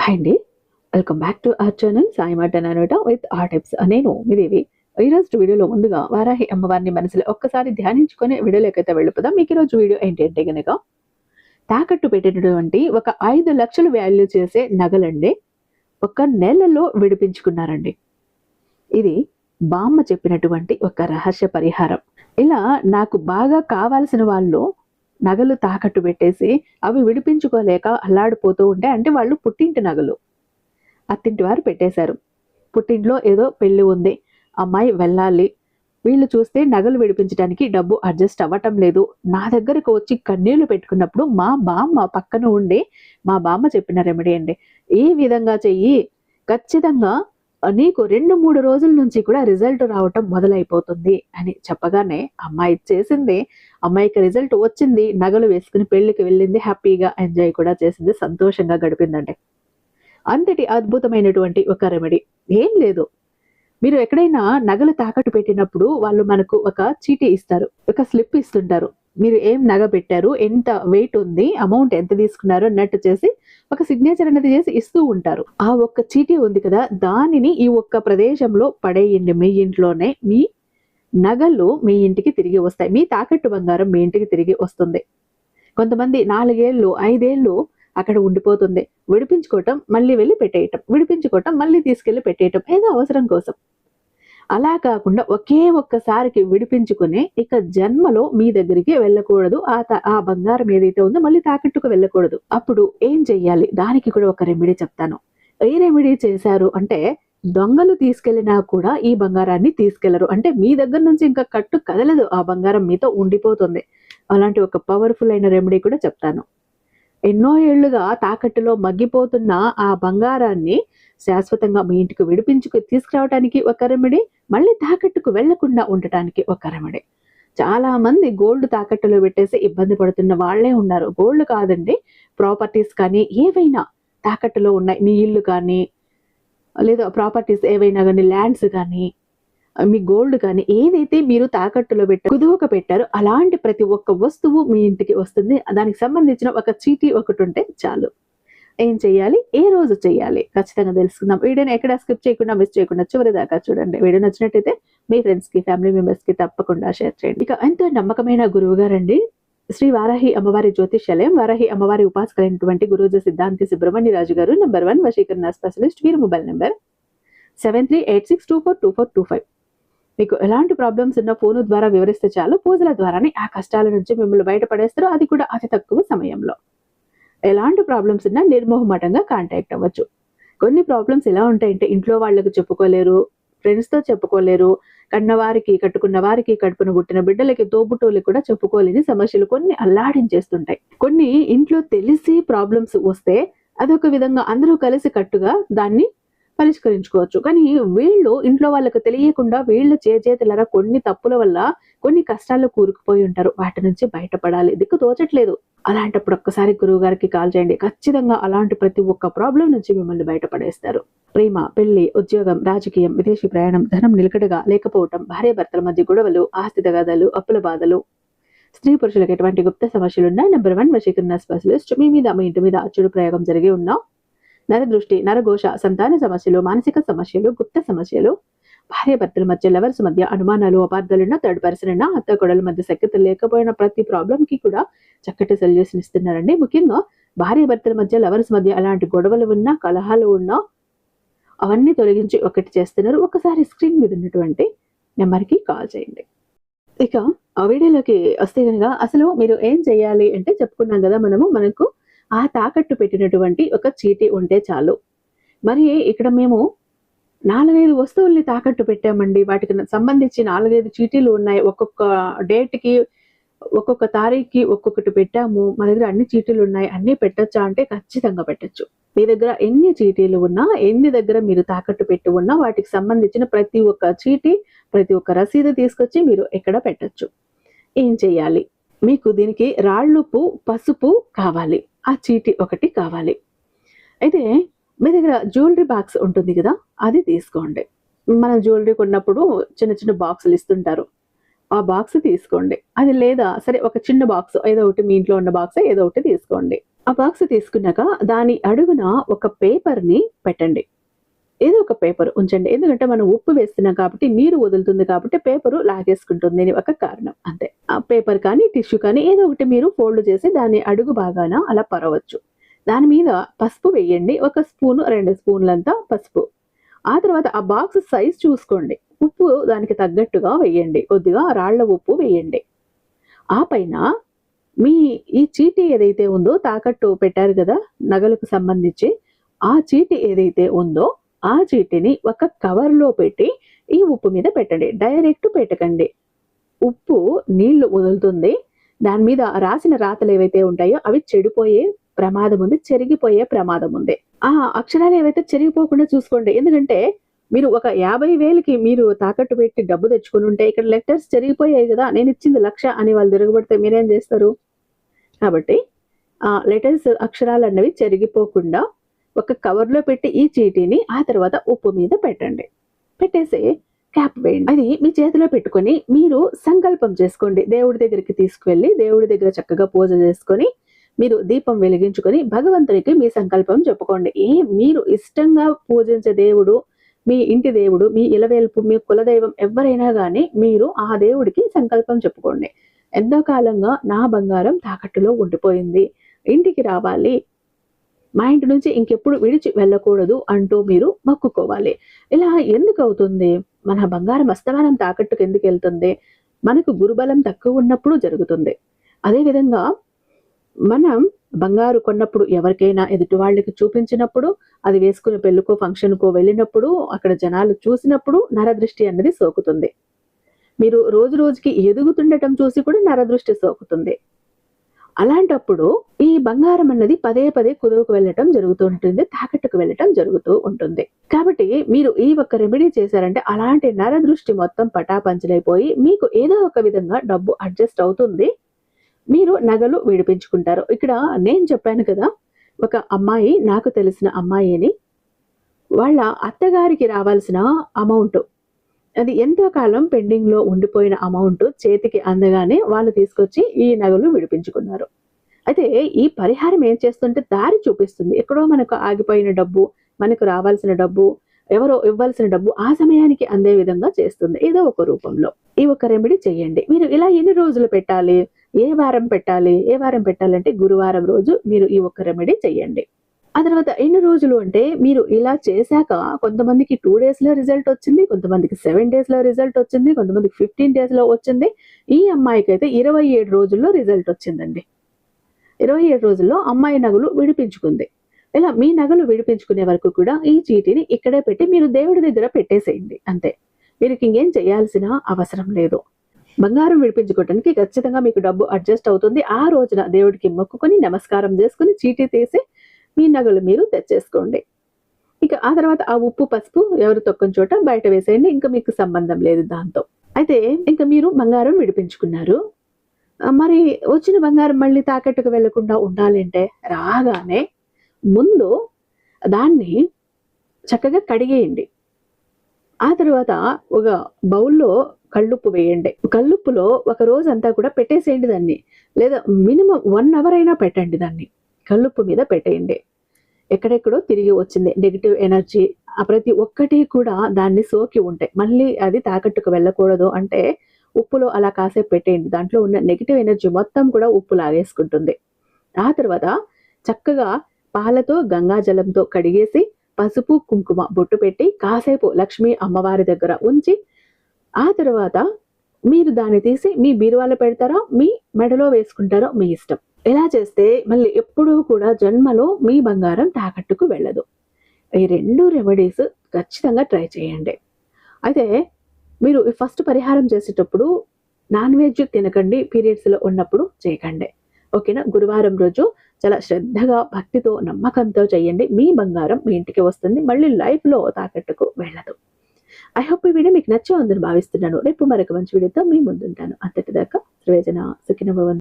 Hi అండి. Welcome back to our channel Sai మాట అనమాట విత్ ఆర్ టిప్స్. నేను మీ దేవి. ఈరోజు వీడియోలో ముందుగా వారాహి అమ్మవారిని మనసులో ఒక్కసారి ధ్యానించుకొని వీడియోలోకైతే వెళ్ళిపోదాం. మీకు ఈరోజు వీడియో ఏంటి అంటే గనక తాకట్టు పెట్టినటువంటి ఒక 5,00,000 వాల్యూ చేసే నగలండి ఒక నెలలో విడిపించుకున్నారండి. ఇది బామ్మ చెప్పినటువంటి ఒక రహస్య పరిహారం. ఇలా నాకు బాగా కావాల్సిన వాళ్ళు నగలు తాకట్టు పెట్టేసి అవి విడిపించుకోలేక అల్లాడిపోతూ ఉంటే, అంటే వాళ్ళు పుట్టింటి నగలు అత్తింటి వారు పెట్టేశారు. పుట్టింట్లో ఏదో పెళ్లి ఉంది, అమ్మాయి వెళ్ళాలి, వీళ్ళు చూస్తే నగలు విడిపించడానికి డబ్బు అడ్జస్ట్ అవ్వటం లేదు. నా దగ్గరకు వచ్చి కన్నీళ్లు పెట్టుకున్నప్పుడు మా బామ్మ పక్కన ఉండి మా బామ్మ చెప్పిన రెమెడీ అండి. ఈ విధంగా చెయ్యి, ఖచ్చితంగా నీకు 2-3 రోజుల నుంచి కూడా రిజల్ట్ రావటం మొదలైపోతుంది అని చెప్పగానే అమ్మాయి చేసింది. అమ్మాయికి రిజల్ట్ వచ్చింది. నగలు వేసుకుని పెళ్లికి వెళ్ళింది. హ్యాపీగా ఎంజాయ్ కూడా చేసింది. సంతోషంగా గడిపిందండి. అంతటి అద్భుతమైనటువంటి ఒక రెమెడీ. ఏం లేదు, మీరు ఎక్కడైనా నగలు తాకట్టు పెట్టినప్పుడు వాళ్ళు మనకు ఒక చీటీ ఇస్తారు, ఒక స్లిప్ ఇస్తుంటారు. మీరు ఏం నగ పెట్టారు, ఎంత వెయిట్ ఉంది, అమౌంట్ ఎంత తీసుకున్నారు అన్నట్టు చేసి ఒక సిగ్నేచర్ అనేది చేసి ఇస్తూ ఉంటారు. ఆ ఒక్క చీటీ ఉంది కదా, దానిని ఈ ఒక్క ప్రదేశంలో పడేయండి. మీ ఇంట్లోనే మీ నగలు మీ ఇంటికి తిరిగి వస్తాయి. మీ తాకట్టు బంగారం మీ ఇంటికి తిరిగి వస్తుంది. కొంతమంది 4 ఏళ్ళు 5 ఏళ్ళు అక్కడ ఉండిపోతుంది. విడిపించుకోవటం, మళ్ళీ వెళ్ళి పెట్టేయటం, విడిపించుకోవటం, మళ్ళీ తీసుకెళ్లి పెట్టేయటం, ఏదో అవసరం కోసం. అలా కాకుండా ఒకే ఒక్కసారికి విడిపించుకుని ఇక జన్మలో మీ దగ్గరికి వెళ్ళకూడదు. ఆ బంగారం ఏదైతే ఉందో మళ్ళీ తాకట్టుకు వెళ్ళకూడదు. అప్పుడు ఏం చెయ్యాలి, దానికి కూడా ఒక రెమెడీ చెప్తాను. ఏ రెమెడీ చేశారు అంటే, దొంగలు తీసుకెళ్లినా కూడా ఈ బంగారాన్ని తీసుకెళ్లరు. అంటే మీ దగ్గర నుంచి ఇంకా కట్టు కదలదు, ఆ బంగారం మీతో ఉండిపోతుంది. అలాంటి ఒక పవర్ఫుల్ అయిన రెమెడీ కూడా చెప్తాను. ఎన్నో ఏళ్లుగా తాకట్టులో మగ్గిపోతున్న ఆ బంగారాన్ని శాశ్వతంగా మీ ఇంటికి విడిపించుకు తీసుకురావడానికి ఒక రెమెడీ, మళ్ళీ తాకట్టుకు వెళ్లకుండా ఉండటానికి ఒక రెమెడీ. చాలా మంది గోల్డ్ తాకట్టులో పెట్టేసి ఇబ్బంది పడుతున్న వాళ్లే ఉన్నారు. గోల్డ్ కాదండి, ప్రాపర్టీస్ కానీ ఏవైనా తాకట్టులో ఉన్నాయి. మీ ఇల్లు కానీ, లేదా ప్రాపర్టీస్ ఏవైనా కానీ, ల్యాండ్స్ కానీ, మీ గోల్డ్ కానీ, ఏదైతే మీరు తాకట్టులో కుదువక పెట్టారో అలాంటి ప్రతి ఒక్క వస్తువు మీ ఇంటికి వస్తుంది. దానికి సంబంధించిన ఒక చీటీ ఒకటి ఉంటే చాలు. ఏం చెయ్యాలి, ఏ రోజు చెయ్యాలి, ఖచ్చితంగా తెలుసుకుందాం. వీడియోని ఎక్కడ స్కిప్ చేయకుండా, మిస్ చేయకుండా చివరి దాకా చూడండి. వీడియో నచ్చినట్టయితే మీ ఫ్రెండ్స్ కి, ఫ్యామిలీ మెంబర్స్ కి తప్పకుండా షేర్ చేయండి. ఇక ఎంతో నమ్మకమైన గురువు గారండి, శ్రీ వారాహి అమ్మవారి జ్యోతిష్యాలయం, వారాహి అమ్మవారి ఉపాసకులైనటువంటి గురూజీ సిద్ధాంతి సుబ్రహ్మణ్యరాజు గారు, నెంబర్ 1 వశీకరణ స్పెషలిస్ట్. వీరి మొబైల్ నెంబర్ 7386242425. మీకు ఎలాంటి ప్రాబ్లమ్స్ ఉన్న ఫోను ద్వారా వివరిస్తే చాలు, పూజల ద్వారానే ఆ కష్టాల నుంచి మిమ్మల్ని బయటపడేస్తారు. అది కూడా అతి తక్కువ సమయంలో. ఎలాంటి ప్రాబ్లమ్స్ ఉన్నా నిర్మోహమాటంగా కాంటాక్ట్ అవ్వచ్చు. కొన్ని ప్రాబ్లమ్స్ ఎలా ఉంటాయంటే, ఇంట్లో వాళ్ళకు చెప్పుకోలేరు, ఫ్రెండ్స్తో చెప్పుకోలేరు, కన్నవారికి, కట్టుకున్న వారికి, కడుపున పుట్టిన బిడ్డలకి, తోబుటోళ్ళకి కూడా చెప్పుకోలేని సమస్యలు కొన్ని అల్లాడించేస్తుంటాయి. కొన్ని ఇంట్లో తెలిసి ప్రాబ్లమ్స్ వస్తే అదొక విధంగా అందరూ కలిసి కట్టుగా దాన్ని పరిష్కరించుకోవచ్చు. కానీ వీళ్ళు ఇంట్లో వాళ్ళకు తెలియకుండా వీళ్ళ చేతులరా కొన్ని తప్పుల వల్ల కొన్ని కష్టాల్లో కూరుకుపోయి ఉంటారు. వాటి నుంచి బయటపడాలి, దిక్కు తోచట్లేదు. అలాంటప్పుడు ఒక్కసారి గురువు గారికి కాల్ చేయండి. ఖచ్చితంగా అలాంటి ప్రతి ఒక్క ప్రాబ్లం నుంచి మిమ్మల్ని బయటపడేస్తారు. ప్రేమ, పెళ్లి, ఉద్యోగం, రాజకీయం, విదేశీ ప్రయాణం, ధనం నిలకడగా లేకపోవటం, భార్యాభర్తల మధ్య గొడవలు, ఆస్తి తగాదాలు, అప్పుల బాధలు, స్త్రీ పురుషులకు ఎటువంటి గుప్త సమస్యలున్నా నెంబర్ 1 వశీకరణ స్పెషలిస్ట్. మీ మీద, మీ ఇంటి మీద చెడు ప్రయోగం జరిగి ఉన్నా, నరదృష్టి, నరఘోష, సంతాన సమస్యలు, మానసిక సమస్యలు, గుప్త సమస్యలు, భార్యాభర్తల మధ్య, లవర్స్ మధ్య అనుమానాలు, అపార్థాలున్నా, థర్డ్ పర్సన్ అయినా, అత్త కొడల మధ్య సఖ్యత లేకపోయిన ప్రతి ప్రాబ్లం కి కూడా చక్కటి సొల్యూషన్ ఇస్తున్నారండి. ముఖ్యంగా భార్యాభర్తల మధ్య, లవర్స్ మధ్య అలాంటి గొడవలు ఉన్నా, కలహాలు ఉన్నా అవన్నీ తొలగించి ఒకటి చేస్తున్నారు. ఒకసారి స్క్రీన్ మీద ఉన్నటువంటి నెంబర్కి కాల్ చేయండి. ఇక ఆ వీడియోలోకి వస్తే కనుక, అసలు మీరు ఏం చేయాలి అంటే చెప్పుకున్నాం కదా, మనకు ఆ తాకట్టు పెట్టినటువంటి ఒక చీటీ ఉంటే చాలు. మరి ఇక్కడ మేము 4-5 వస్తువుల్ని తాకట్టు పెట్టామండి, వాటికి సంబంధించి 4-5 చీటీలు ఉన్నాయి, ఒక్కొక్క డేట్కి, ఒక్కొక్క తారీఖుకి ఒక్కొక్కటి పెట్టాము, మా దగ్గర అన్ని చీటీలు ఉన్నాయి, అన్ని పెట్టచ్చా అంటే ఖచ్చితంగా పెట్టచ్చు. మీ దగ్గర ఎన్ని చీటీలు ఉన్నా, ఎన్ని దగ్గర మీరు తాకట్టు పెట్టి ఉన్నా, వాటికి సంబంధించిన ప్రతి ఒక్క చీటీ, ప్రతి ఒక్క రసీదు తీసుకొచ్చి మీరు ఎక్కడ పెట్టచ్చు. ఏం చెయ్యాలి, మీకు దీనికి రాళ్ళుప్పు, పసుపు కావాలి, ఆ చీటీ ఒకటి కావాలి. అయితే మీ దగ్గర జ్యువెలరీ బాక్స్ ఉంటుంది కదా, అది తీసుకోండి. మనం జ్యువెలరీ కొన్నప్పుడు చిన్న చిన్న బాక్సులు ఇస్తుంటారు, ఆ బాక్స్ తీసుకోండి. అది లేదా సరే, ఒక చిన్న బాక్స్ ఏదో ఒకటి, మీ ఇంట్లో ఉన్న బాక్స్ ఏదో ఒకటి తీసుకోండి. ఆ బాక్స్ తీసుకున్నాక దాని అడుగున ఒక పేపర్‌ని పెట్టండి. ఏదో ఒక పేపర్ ఉంచండి. ఎందుకంటే మనం ఉప్పు వేస్తున్నాం కాబట్టి నీరు వదులుతుంది కాబట్టి పేపరు లాగేసుకుంటుంది అని ఒక కారణం అంతే. ఆ పేపర్ కానీ, టిష్యూ కానీ ఏదో ఒకటి మీరు ఫోల్డ్ చేసి దాని అడుగు భాగాన అలా పరవచ్చు. దాని మీద పసుపు వేయండి. 1 స్పూను, 2 స్పూన్‌లంతా పసుపు. ఆ తర్వాత ఆ బాక్స్ సైజ్ చూసుకోండి. ఉప్పు దానికి తగ్గట్టుగా వేయండి. కొద్దిగా రాళ్ళ ఉప్పు వేయండి. ఆ పైన మీ ఈ చీటీ ఏదైతే ఉందో తాకట్టు పెట్టారు గదా! నగలకు సంబంధించి, ఆ చీటీ ఏదైతే ఉందో ఆ చీటీని ఒక కవర్‌లో పెట్టి ఈ ఉప్పు మీద పెట్టండి. డైరెక్ట్ పెట్టకండి. ఉప్పు నీళ్లు వదులుతుంది. దాని మీద రాసిన రాతలేవైతే ఉంటాయో అవి చెడిపోయే ప్రమాదం ఉంది. చెరిగిపోయే ప్రమాదం ఉంది. ఆ అక్షరాలు ఏవైతే చెరిగిపోకుండా చూసుకోండి. ఎందుకంటే మీరు ఒక 50,000కి మీరు తాకట్టు పెట్టి డబ్బు తెచ్చుకొనుంటే ఇక్కడ లెటర్స్ చెరిగిపోయాయి గదా! నేనిచ్చింది 1,00,000 అని వాళ్ళు తిరగబడితే మీరేం జేస్తారు? కాబట్టి లెటర్స్ అక్షరాలన్నవి చెరిగిపోకుండా ఒక కవర్‌లో పెట్టి ఈ చీటీని ఆ తర్వాత ఉప్పు మీద పెట్టండి. పెట్టేసి క్యాప్ వేయండి. అది మీ చేతిలో పెట్టుకొని మీరు సంకల్పం చేసుకోండి. దేవుడి దగ్గరికి తీసుకువెళ్ళి దేవుడి దగ్గర చక్కగా పూజ చేసుకొని మీరు దీపం వెలిగించుకొని భగవంతునికి మీ సంకల్పం చెప్పుకోండి. మీరు ఇష్టంగా పూజించే దేవుడు, మీ ఇంటి దేవుడు, మీ ఇలవేల్పు, మీ కులదైవం ఎవ్వరైనా గానీ మీరు ఆ దేవుడికి సంకల్పం చెప్పుకోండి. ఎంతో కాలంగా నా బంగారం తాకట్టులో ఉండిపోయింది. ఇంటికి రావాలి. మా ఇంటి నుంచి ఇంకెప్పుడు విడిచి వెళ్ళకూడదు అంటూ మీరు మొక్కుకోవాలి. ఇలా ఎందుకవుతుంది? మన బంగారం అస్తమానం తాకట్టుకు ఎందుకెళ్తుంది? మనకు గురుబలం తక్కువున్నప్పుడు జరుగుతుంది. అదే విధంగా మనం బంగారు కొన్నప్పుడు ఎవరికైనా ఎదుటి వాళ్ళకి చూపించినప్పుడు, అది వేసుకుని పెళ్ళికో, ఫంక్షన్‌కో వెళ్ళినప్పుడు, అక్కడ జనాలు చూసినప్పుడు నరదృష్టి అన్నది సోకుతుంది. మీరు రోజు రోజుకి ఎదుగుతుండటం చూసి కూడా నరదృష్టి సోకుతుంది. అలాంటప్పుడు ఈ బంగారం అన్నది పదే పదే కుదువకు వెళ్ళటం జరుగుతూ ఉంటుంది. తాకట్టుకు వెళ్ళటం జరుగుతూ ఉంటుంది. కాబట్టి మీరు ఈ ఒక్క రెమెడీ చేశారంటే అలాంటి నరదృష్టి మొత్తం పటాపంచలైపోయి మీకు ఏదో ఒక విధంగా డబ్బు అడ్జస్ట్ అవుతుంది. మీరు నగలు విడిపించుకుంటారు. ఇక్కడ నేను చెప్పాను కదా! ఒక అమ్మాయి నాకు తెలిసిన అమ్మాయి అని. వాళ్ళ అత్తగారికి రావాల్సిన అమౌంట్ అది ఎంతో కాలం పెండింగ్‌లో ఉండిపోయిన అమౌంట్ చేతికి అందగానే వాళ్ళు తీసుకొచ్చి ఈ నగలు విడిపించుకున్నారు. అయితే ఈ పరిహారం ఏం చేస్తుంటే దారి చూపిస్తుంది. ఎక్కడో మనకు ఆగిపోయిన డబ్బు, మనకు రావాల్సిన డబ్బు, ఎవరో ఇవ్వాల్సిన డబ్బు ఆ సమయానికి అందే విధంగా చేస్తుంది. ఏదో ఒక రూపంలో. ఈ ఒక రెమెడీ చేయండి. మీరు ఇలా ఎన్ని రోజులు పెట్టాలి? ఏ వారం పెట్టాలి? ఏ వారం పెట్టాలంటే గురువారం రోజు మీరు ఈ ఒక్క రెమెడీ చేయండి. ఆ తర్వాత ఎన్ని రోజులు అంటే మీరు ఇలా చేశాక కొంతమందికి 2 డేస్‌లో రిజల్ట్ వచ్చింది. కొంతమందికి 7 డేస్‌లో రిజల్ట్ వచ్చింది. కొంతమందికి 15 డేస్‌లో వచ్చింది. ఈ అమ్మాయికైతే 27 రోజుల్లో రిజల్ట్ వచ్చిందండి. 27 రోజుల్లో అమ్మాయి నగలు విడిపించుకుంది. ఇలా మీ నగలు విడిపించుకునే వరకు కూడా ఈ చీటీని ఇక్కడే పెట్టి మీరు దేవుడి దగ్గర పెట్టేసేయండి అంతే. మీరికింకేం చేయాల్సిన అవసరం లేదు. బంగారం విడిపించుకోవటానికి ఖచ్చితంగా మీకు డబ్బు అడ్జస్ట్ అవుతుంది. ఆ రోజున దేవుడికి మొక్కుకొని, నమస్కారం చేసుకొని, చీటీ తీసి మీ నగలు మీరు తెచ్చేసుకోండి. ఇక ఆ తర్వాత ఆ ఉప్పు, పసుపు ఎవరు తొక్కని చోట బయట వేసేయండి. ఇంక మీకు సంబంధం లేదు దాంతో. అయితే ఇంక మీరు బంగారం విడిపించుకున్నారు. మరి వచ్చిన బంగారం మళ్ళీ తాకట్టుకు వెళ్ళకుండా ఉండాలంటే రాగానే ముందు దాన్ని చక్కగా కడిగేయండి. ఆ తర్వాత ఒక బౌల్‌లో కల్లుప్పు వేయండి. కల్లుప్పులో ఒక రోజంతా కూడా పెట్టేసేయండి దాన్ని. లేదా మినిమమ్ 1 అవర్ అయినా పెట్టండి దాన్ని. కల్లుప్పు మీద పెట్టేయండి. ఎక్కడెక్కడో తిరిగి వచ్చింది నెగెటివ్ ఎనర్జీ ప్రతి ఒక్కటి కూడా దాన్ని సోకి ఉంటాయి. మళ్ళీ అది తాకట్టుకు వెళ్ళకూడదు అంటే ఉప్పులో అలా కాసేపు పెట్టేయండి. దాంట్లో ఉన్న నెగెటివ్ ఎనర్జీ మొత్తం కూడా ఉప్పు లాగేసుకుంటుంది. ఆ తర్వాత చక్కగా పాలతో, గంగా జలంతో కడిగేసి, పసుపు, కుంకుమ బొట్టు పెట్టి కాసేపు లక్ష్మీ అమ్మవారి దగ్గర ఉంచి, ఆ తర్వాత మీరు దాన్ని తీసి మీ బీరువాలో పెడతారో, మీ మెడలో వేసుకుంటారో మీ ఇష్టం. ఇలా చేస్తే మళ్ళీ ఎప్పుడూ కూడా జన్మలో మీ బంగారం తాకట్టుకు వెళ్ళదు. ఈ 2 రెమెడీస్ ఖచ్చితంగా ట్రై చేయండి. అయితే మీరు ఈ ఫస్ట్ పరిహారం చేసేటప్పుడు నాన్ వెజ్ తినకండి. పీరియడ్స్‌లో ఉన్నప్పుడు చేయకండి. ఓకేనా? గురువారం రోజు చాలా శ్రద్ధగా, భక్తితో, నమ్మకంతో చేయండి. మీ బంగారం మీ ఇంటికి వస్తుంది. మళ్ళీ లైఫ్‌లో తాకట్టుకు వెళ్ళదు. ఐ హోప్ ఈ వీడియో మీకు నచ్చే ఉందని భావిస్తున్నాను. రేపు మరొక మంచి వీడియోతో మీ ముందుంటాను. అంతటిదాకా సర్వేజన సుఖినో భవంతు.